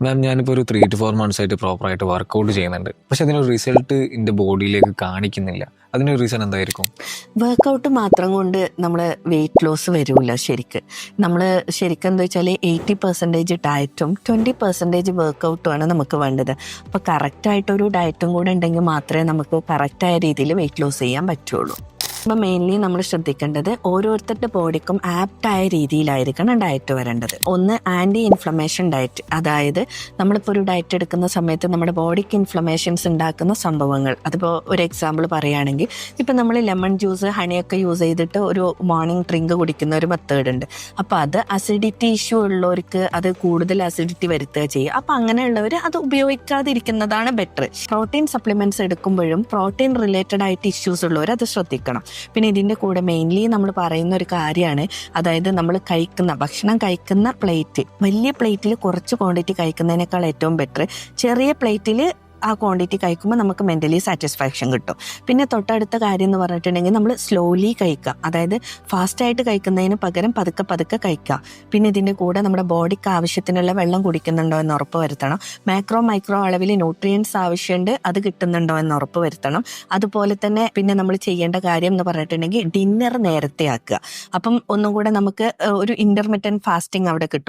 മാം ഞാനിപ്പോൾ ഒരു 3 to 4 months ആയിട്ട് പ്രോപ്പറായിട്ട് വർക്കൗട്ട് ചെയ്യുന്നുണ്ട്. പക്ഷെ അതിനൊരു റിസൾട്ട് എൻ്റെ ബോഡിയിലേക്ക് കാണിക്കുന്നില്ല. അതിനൊരു റീസൺ എന്തായിരിക്കും? വർക്കൗട്ട് മാത്രം കൊണ്ട് നമ്മൾ വെയിറ്റ് ലോസ് വരില്ല. നമ്മൾ ശരിക്കും എന്താ വെച്ചാൽ 80% ഡയറ്റും 20% വർക്കൗട്ടുമാണ് നമുക്ക് വേണ്ടത്. അപ്പോൾ കറക്റ്റായിട്ടൊരു ഡയറ്റും കൂടെ ഉണ്ടെങ്കിൽ മാത്രമേ നമുക്ക് കറക്റ്റായ രീതിയിൽ വെയിറ്റ് ലോസ് ചെയ്യാൻ പറ്റുള്ളൂ. അപ്പോൾ മെയിൻലി നമ്മൾ ശ്രദ്ധിക്കേണ്ടത് ഓരോരുത്തരുടെ ബോഡിക്കും ആപ്റ്റായ രീതിയിലായിരിക്കണം ഡയറ്റ് വരേണ്ടത്. ഒന്ന് ആൻറ്റി ഇൻഫ്ലമേഷൻ ഡയറ്റ്, അതായത് നമ്മളിപ്പോൾ ഒരു ഡയറ്റ് എടുക്കുന്ന സമയത്ത് നമ്മുടെ ബോഡിക്ക് ഇൻഫ്ലമേഷൻസ് ഉണ്ടാക്കുന്ന സംഭവങ്ങൾ. അതിപ്പോൾ ഒരു എക്സാമ്പിൾ പറയുകയാണെങ്കിൽ ഇപ്പം നമ്മൾ ലെമൺ ജ്യൂസ് ഹണിയൊക്കെ യൂസ് ചെയ്തിട്ട് ഒരു മോർണിംഗ് ഡ്രിങ്ക് കുടിക്കുന്ന ഒരു മെത്തേഡ് ഉണ്ട്. അപ്പോൾ അത് അസിഡിറ്റി ഇഷ്യൂ ഉള്ളവർക്ക് അത് കൂടുതൽ അസിഡിറ്റി വരുത്തുക ചെയ്യുക. അപ്പോൾ അങ്ങനെയുള്ളവർ അത് ഉപയോഗിക്കാതിരിക്കുന്നതാണ് ബെറ്റർ. പ്രോട്ടീൻ സപ്ലിമെൻറ്റ്സ് എടുക്കുമ്പോഴും പ്രോട്ടീൻ റിലേറ്റഡ് ആയിട്ട് ഇഷ്യൂസ് ഉള്ളവർ അത് ശ്രദ്ധിക്കണം. പിന്നെ ഇതിൻ്റെ കൂടെ മെയിൻലി നമ്മൾ പറയുന്ന ഒരു കാര്യമാണ്, അതായത് നമ്മൾ ഭക്ഷണം കഴിക്കുന്ന പ്ലേറ്റ്, വലിയ പ്ലേറ്റിൽ കുറച്ച് ക്വാണ്ടിറ്റി കഴിക്കുന്നതിനേക്കാൾ ഏറ്റവും ബെറ്റർ ചെറിയ പ്ലേറ്റിൽ ആ ക്വാണ്ടിറ്റി കഴിക്കുമ്പോൾ നമുക്ക് മെൻ്റലി സാറ്റിസ്ഫാക്ഷൻ കിട്ടും. പിന്നെ തൊട്ടടുത്ത കാര്യം എന്ന് പറഞ്ഞിട്ടുണ്ടെങ്കിൽ നമ്മൾ സ്ലോലി കഴിക്കുക, അതായത് ഫാസ്റ്റായിട്ട് കഴിക്കുന്നതിന് പകരം പതുക്കെ പതുക്കെ കഴിക്കുക. പിന്നെ ഇതിൻ്റെ കൂടെ നമ്മുടെ ബോഡിക്ക് ആവശ്യത്തിനുള്ള വെള്ളം കുടിക്കുന്നുണ്ടോ എന്ന് ഉറപ്പ് വരുത്തണം. മാക്രോ മൈക്രോ അളവിൽ ന്യൂട്രിയൻസ് ആവശ്യമുണ്ട്, അത് കിട്ടുന്നുണ്ടോ എന്ന് ഉറപ്പ് വരുത്തണം. അതുപോലെ തന്നെ പിന്നെ നമ്മൾ ചെയ്യേണ്ട കാര്യം എന്ന് പറഞ്ഞിട്ടുണ്ടെങ്കിൽ ഡിന്നർ നേരത്തെ ആക്കുക. അപ്പം ഒന്നും കൂടെ നമുക്ക് ഒരു ഇൻ്റർമിറ്റൻറ്റ് ഫാസ്റ്റിംഗ് അവിടെ കിട്ടും.